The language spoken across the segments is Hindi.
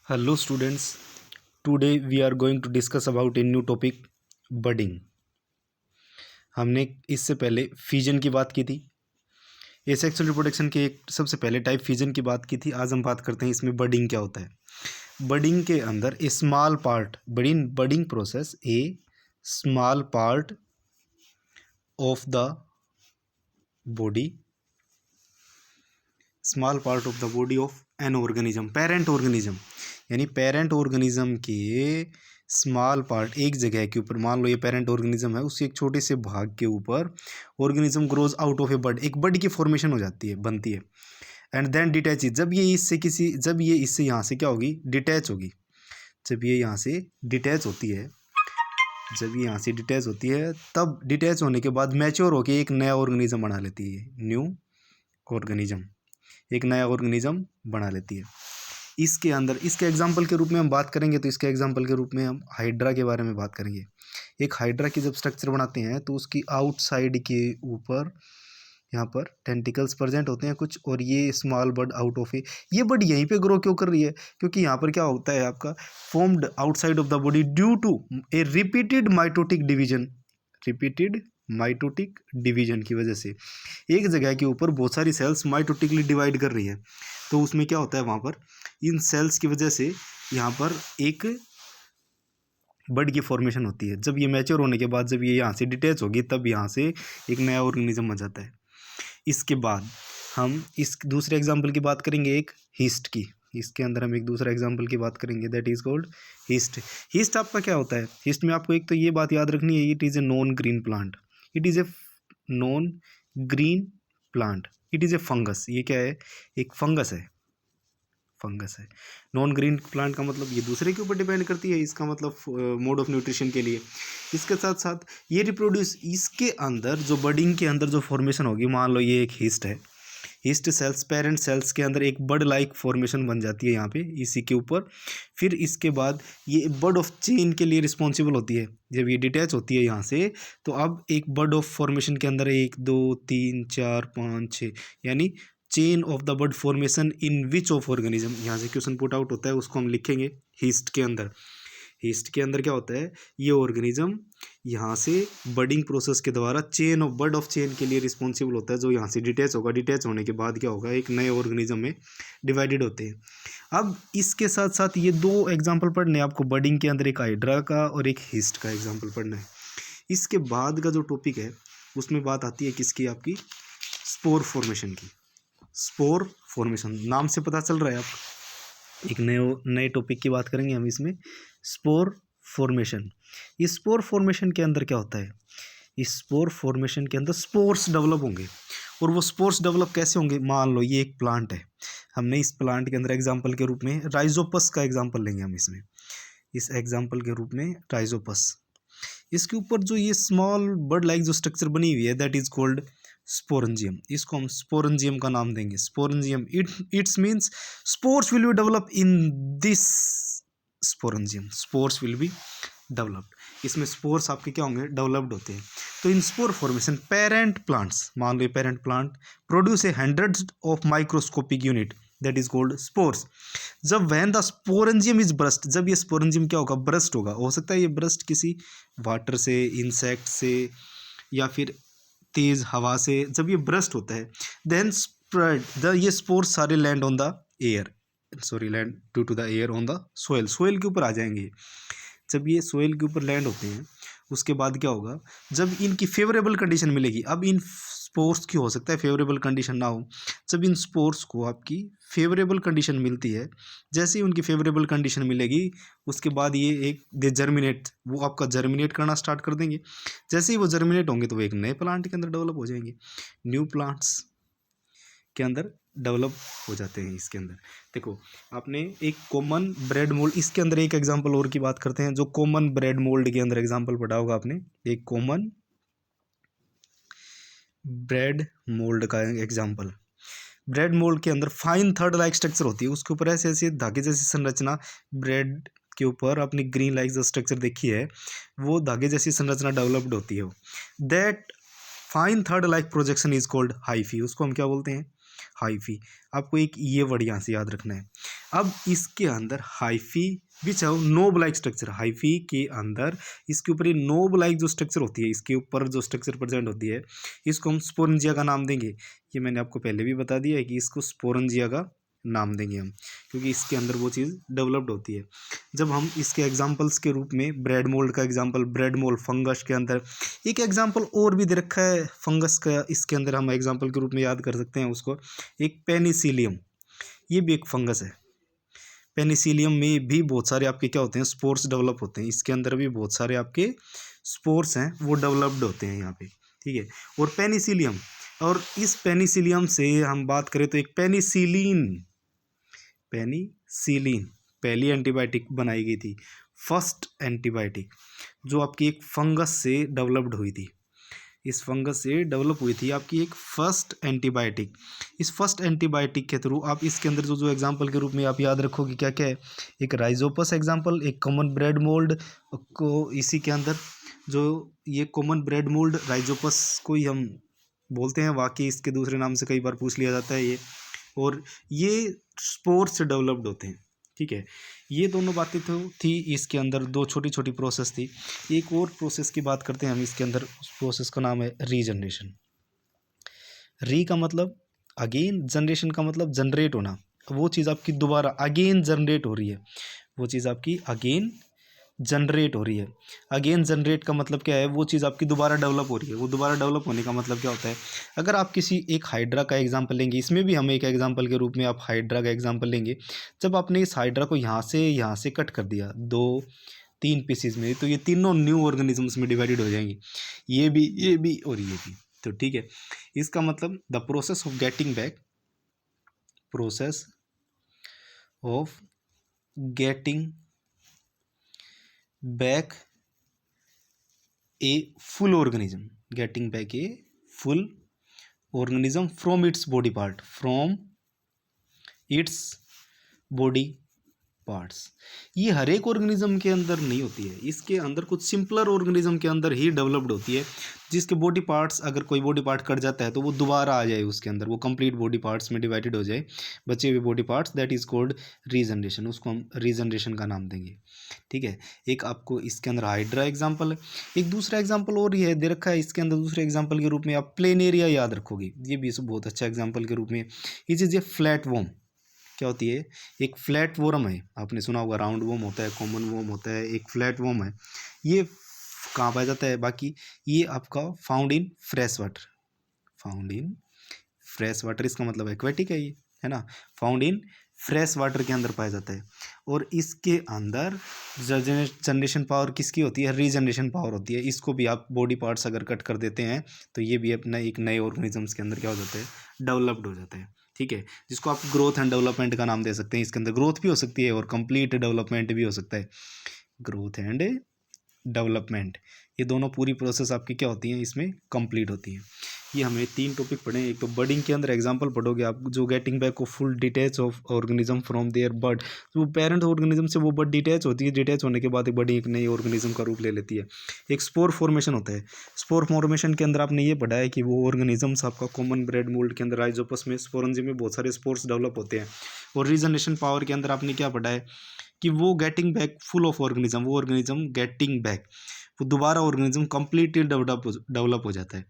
Hello students, today we are going to discuss about a new topic budding। हमने इससे पहले फिजन की बात की थी, एसेक्सुअल रिप्रोडक्शन के एक सबसे पहले टाइप फिजन की बात की थी। आज हम बात करते हैं इसमें बडिंग क्या होता है। बडिंग के अंदर a small part, budding process a small part of the body, small part of the body of an organism, parent organism, यानी पेरेंट ऑर्गेनिज्म के स्मॉल पार्ट एक जगह के ऊपर, मान लो ये पेरेंट ऑर्गेनिज्म है, उसके एक छोटे से भाग के ऊपर ऑर्गेनिज्म ग्रोज आउट ऑफ ए बड, एक बड की फॉर्मेशन हो जाती है, बनती है। एंड देन डिटैच, जब ये इससे यहाँ से क्या होगी, डिटैच होगी। जब ये यहाँ से डिटैच होती है, तब डिटैच होने के बाद मैच्योर होके एक नया ऑर्गेनिज्म बना लेती है, न्यू ऑर्गेनिज्म, एक नया ऑर्गेनिज्म बना लेती है। इसके अंदर इसके एग्जाम्पल के रूप में हम बात करेंगे, तो इसके एग्जाम्पल के रूप में हम हाइड्रा के बारे में बात करेंगे। एक हाइड्रा की जब स्ट्रक्चर बनाते हैं तो उसकी आउटसाइड के ऊपर यहाँ पर टेंटिकल्स प्रेजेंट होते हैं कुछ, और ये स्मॉल बड आउट ऑफ ये बड यहीं पे ग्रो क्यों कर रही है, क्योंकि यहाँ पर क्या होता है आपका, formed outside of the body due to a repeated mitotic division की वजह से एक जगह के ऊपर बहुत सारी सेल्स माइटोटिकली डिवाइड कर रही है। तो उसमें क्या होता है, वहाँ पर इन सेल्स की वजह से यहाँ पर एक बड की फॉर्मेशन होती है। जब ये मैच्योर होने के बाद, जब ये यहाँ से डिटैच होगी, तब यहाँ से एक नया ऑर्गेनिज्म बन जाता है। इसके बाद हम इस दूसरे एग्जाम्पल की बात करेंगे, एक हिस्ट की। इसके अंदर हम एक दूसरा एग्जाम्पल की बात करेंगे, दैट इज कॉल्ड हिस्ट। हिस्ट आपका क्या होता है, हिस्ट में आपको एक तो ये बात याद रखनी है, it is a non green plant, it is a non green plant, it is a fungus. ये क्या है, एक फंगस है, नॉन ग्रीन प्लांट का मतलब ये दूसरे के ऊपर डिपेंड करती है, इसका मतलब मोड ऑफ न्यूट्रिशन के लिए। इसके साथ साथ ये रिप्रोड्यूस, इसके अंदर जो बडिंग के अंदर जो फॉर्मेशन होगी, मान लो ये एक हिस्ट है, हिस्ट सेल्स, पेरेंट सेल्स के अंदर एक बड लाइक फॉर्मेशन बन जाती है यहाँ पे इसी के ऊपर। फिर इसके बाद ये बड ऑफ चेन के लिए रिस्पॉन्सिबल होती है। जब ये डिटैच होती है यहाँ से, तो अब एक बड ऑफ फॉर्मेशन के अंदर 1 2 3 4 5 6, यानी chain of the bud formation in which of organism, यहाँ से क्वेश्चन पुट आउट होता है, उसको हम लिखेंगे हिस्ट के अंदर। हिस्ट के अंदर क्या होता है, ये ऑर्गेनिज्म यहाँ से बडिंग प्रोसेस के द्वारा chain of bud of chain के लिए रिस्पॉन्सिबल होता है, जो यहाँ से डिटैच होगा। डिटैच होने के बाद क्या होगा, एक नए ऑर्गेनिज्म में डिवाइडेड होते हैं। अब इसके साथ साथ ये दो एग्जाम्पल पढ़ने हैं आपको, बडिंग के अंदर एक हाइड्रा का और एक हिस्ट का एग्जाम्पल पढ़ना है। इसके बाद का जो टॉपिक है उसमें बात आती है किसकी, आपकी स्पोर फॉर्मेशन की। स्पोर फॉर्मेशन नाम से पता चल रहा है आप, एक नए टॉपिक की बात करेंगे हम इसमें, स्पोर फॉर्मेशन। इस स्पोर फॉर्मेशन के अंदर क्या होता है, इस स्पोर फॉर्मेशन के अंदर स्पोर्स डेवलप होंगे। और वो स्पोर्स डेवलप कैसे होंगे, मान लो ये एक प्लांट है, हमने इस प्लांट के अंदर एग्जाम्पल के रूप में राइजोपस का एग्जाम्पल लेंगे हम इसमें, इस एग्जाम्पल के रूप में राइजोपस। इसके ऊपर जो ये स्मॉल बर्ड लाइक जो स्ट्रक्चर बनी हुई है, दैट इज कॉल्ड स्पोरेंजियम। इसको हम स्पोरेंजियम का नाम देंगे, sporangium. Its means spores will be develop in this sporangium, spores will be developed. इसमें स्पोर्स आपके क्या होंगे, डेवलप्ड होते हैं। तो in spore formation parent plants, मान लो parent plant produce a hundreds of microscopic unit, that is called spores. जब when the sporangium is burst, जब ये स्पोरेंजियम क्या होगा, ब्रस्ट होगा। हो सकता है ये ब्रस्ट किसी वाटर से, इंसेक्ट से, या फिर तेज हवा से, जब ये ब्रस्ट होता है, देन स्प्रेड द, ये स्पोर्स सारे land on the air, land due to the air on the soil के ऊपर आ जाएंगे। जब ये सोयल के ऊपर लैंड होते हैं, उसके बाद क्या होगा, जब इनकी फेवरेबल कंडीशन मिलेगी, अब इन स्पोर्स की हो सकता है फेवरेबल कंडीशन ना हो, जब इन स्पोर्स को आपकी फेवरेबल कंडीशन मिलती है, जैसे ही उनकी फेवरेबल कंडीशन मिलेगी, उसके बाद ये एक दे जर्मिनेट, वो आपका जर्मिनेट करना स्टार्ट कर देंगे। जैसे ही वो जर्मिनेट होंगे, तो वो एक नए प्लांट के अंदर डेवलप हो जाएंगे, न्यू प्लांट्स के अंदर डेवलप हो जाते हैं। इसके अंदर देखो, आपने एक कॉमन ब्रेड मोल्ड, इसके अंदर एक एग्जांपल और की बात करते हैं, जो कॉमन ब्रेड मोल्ड के अंदर एग्जांपल पढ़ा होगा आपने, एक कॉमन ब्रेड मोल्ड का एग्जांपल। ब्रेड मोल्ड के अंदर फाइन थर्ड लाइक स्ट्रक्चर होती है, उसके ऊपर ऐसे ऐसे धागे जैसी संरचना, ब्रेड के ऊपर अपनी ग्रीन लाइक जो स्ट्रक्चर देखी है, वो धागे जैसी संरचना डेवलप्ड होती है। That fine third like projection is called hyphae, उसको हम क्या बोलते हैं, हाइफी, आपको एक ये वर्ड यहाँ से याद रखना है। अब इसके अंदर hyphae which have knob like structure, hyphae के अंदर इसके ऊपर ये नोब लाइक जो स्ट्रक्चर होती है, इसके ऊपर जो स्ट्रक्चर प्रेजेंट होती है, इसको हम स्पोरेंजिया का नाम देंगे। ये मैंने आपको पहले भी बता दिया है कि इसको स्पोरेंजिया का नाम देंगे हम, क्योंकि इसके अंदर वो चीज़ डेवलप्ड होती है। जब हम इसके एग्जांपल्स के रूप में ब्रेड मोल्ड का एग्जांपल, ब्रेड मोल्ड फंगस के अंदर, एक एग्जांपल और भी दे रखा है फंगस का, इसके अंदर हम एग्जांपल के रूप में याद कर सकते हैं उसको, एक पेनिसिलियम, ये भी एक फंगस है। पेनिसिलियम में भी बहुत सारे आपके क्या होते हैं, स्पोर्स डेवलप होते हैं, इसके अंदर भी बहुत सारे आपके स्पोर्स हैं वो डेवलप्ड होते हैं यहाँ पे, ठीक है। और पेनिसिलियम, और इस पेनिसिलियम से हम बात करें तो एक पेनिसिलिन, पेनिसिलिन पहली एंटीबायोटिक बनाई गई थी, फर्स्ट एंटीबायोटिक जो आपकी एक फंगस से डेवलप्ड हुई थी, इस फंगस से डेवलप हुई थी आपकी एक फर्स्ट एंटीबायोटिक। इस फर्स्ट एंटीबायोटिक के थ्रू आप इसके अंदर जो जो एग्जांपल के रूप में आप याद रखोगे क्या क्या है, एक राइजोपस एग्जांपल, एक कॉमन ब्रेड मोल्ड को, इसी के अंदर जो ये कॉमन ब्रेड मोल्ड राइजोपस को ही हम बोलते हैं, वाकई इसके दूसरे नाम से कई बार पूछ लिया जाता है ये, और ये स्पोर से डेवलप्ड होते हैं, ठीक है। ये दोनों बातें तो थी इसके अंदर, दो छोटी छोटी प्रोसेस थी। एक और प्रोसेस की बात करते हैं हम इसके अंदर, उस प्रोसेस का नाम है रीजनरेशन। री का मतलब अगेन, जनरेशन का मतलब जनरेट होना, वो चीज़ आपकी दोबारा अगेन जनरेट हो रही है, वो चीज़ आपकी अगेन जनरेट हो रही है। अगेन जनरेट का मतलब क्या है, वो चीज़ आपकी दोबारा डेवलप हो रही है। वो दोबारा डेवलप होने का मतलब क्या होता है, अगर आप किसी एक हाइड्रा का एग्जांपल लेंगे, इसमें भी हम एक एग्जांपल के रूप में आप हाइड्रा का एग्जांपल लेंगे, जब आपने इस हाइड्रा को यहाँ से कट कर दिया दो तीन पीसीज में, तो ये तीनों न्यू ऑर्गेनिजम्स में डिवाइडेड हो जाएंगी, ये भी और ये भी, तो ठीक है। इसका मतलब the process of getting back, process of getting back a full organism, getting back a full organism from its body part, from its body parts, ये हर एक ऑर्गेनिज्म के अंदर नहीं होती है, इसके अंदर कुछ सिंपलर ऑर्गेनिज्म के अंदर ही डेवलप्ड होती है, जिसके बॉडी पार्ट्स, अगर कोई बॉडी पार्ट कट जाता है तो वो दोबारा आ जाए उसके अंदर, वो कंप्लीट बॉडी पार्ट्स में डिवाइडेड हो जाए, बचे हुए body parts, that is called regeneration, उसको हम रीजनरेशन का नाम देंगे, ठीक है। एक आपको इसके अंदर हाइड्रा एग्जाम्पल है, एक दूसरा एग्जाम्पल और ये दे रखा है इसके अंदर, दूसरे एग्जाम्पल के रूप में आप प्लेनेरिया याद रखोगे, ये भी बहुत अच्छा एग्जाम्पल के रूप में। ये चीज़, ये फ्लैट वॉर्म क्या होती है, एक फ्लैट वॉर्म है, आपने सुना होगा राउंड वॉर्म होता है, कॉमन वॉर्म होता है, एक फ्लैट वॉर्म है, ये कहाँ पाया जाता है, बाकी ये आपका found in fresh water, found in fresh water, इसका मतलब एक्वेटिक है ये, है ना, फाउंड इन फ्रेश वाटर के अंदर पाया जाता है। और इसके अंदर जनरेशन पावर किसकी होती है, रीजनरेशन पावर होती है, इसको भी आप बॉडी पार्ट्स अगर कट कर देते हैं तो ये भी अपना एक नए ऑर्गेनिजम्स के अंदर क्या हो जाता है, डेवलप्ड हो जाता है, ठीक है, जिसको आप ग्रोथ एंड डेवलपमेंट का नाम दे सकते हैं। इसके अंदर ग्रोथ भी हो सकती है और कंप्लीट डेवलपमेंट भी हो सकता है, ग्रोथ एंड डेवलपमेंट, ये दोनों पूरी प्रोसेस आपकी क्या होती हैं, इसमें कंप्लीट होती है। ये हमें तीन टॉपिक पढ़े हैं, एक तो बर्डिंग के अंदर एग्जांपल पढ़ोगे आप, जो getting back of full detach of organism from their bud, जो पेरेंट ऑर्गेनिज्म से वो बर्ड डिटैच होती है, डिटैच होने के बाद एक बड़ी एक नई ऑर्गेनिज्म का रूप ले लेती है। एक स्पोर फॉर्मेशन होता है, स्पोर फॉर्मेशन के अंदर आपने ये पढ़ा है कि वो ऑर्गेनिजम्स आपका कॉमन ब्रेड मोल्ड के अंदर राइजोपस में, स्पोरेंजियम में बहुत सारे स्पोर्स डेवलप होते हैं। और रीजनरेशन पावर के अंदर आपने क्या पढ़ा है कि वो getting back full of organism, वो ऑर्गेनिज्म गेटिंग बैक, वो दोबारा ऑर्गेनिज्म कंप्लीटली डेवलप हो जाता है।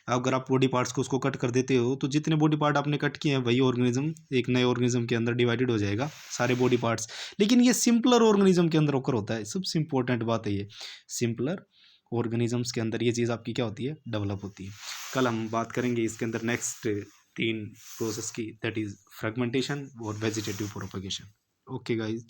अगर आप बॉडी पार्ट्स को उसको कट कर देते हो तो जितने बॉडी पार्ट आपने कट किए हैं वही ऑर्गेनिज्म एक नए ऑर्गेनिज्म के अंदर डिवाइडेड हो जाएगा, सारे बॉडी पार्ट्स। लेकिन ये सिंपलर ऑर्गेनिज्म के अंदर होकर होता है, सबसे इंपॉर्टेंट बात है ये, सिंपलर ऑर्गेनिजम्स के अंदर ये चीज़ आपकी क्या होती है, डेवलप होती है। कल हम बात करेंगे इसके अंदर नेक्स्ट तीन प्रोसेस की, दैट इज फ्रेगमेंटेशन और वेजिटेटिव प्रोपगेशन। Okay guys.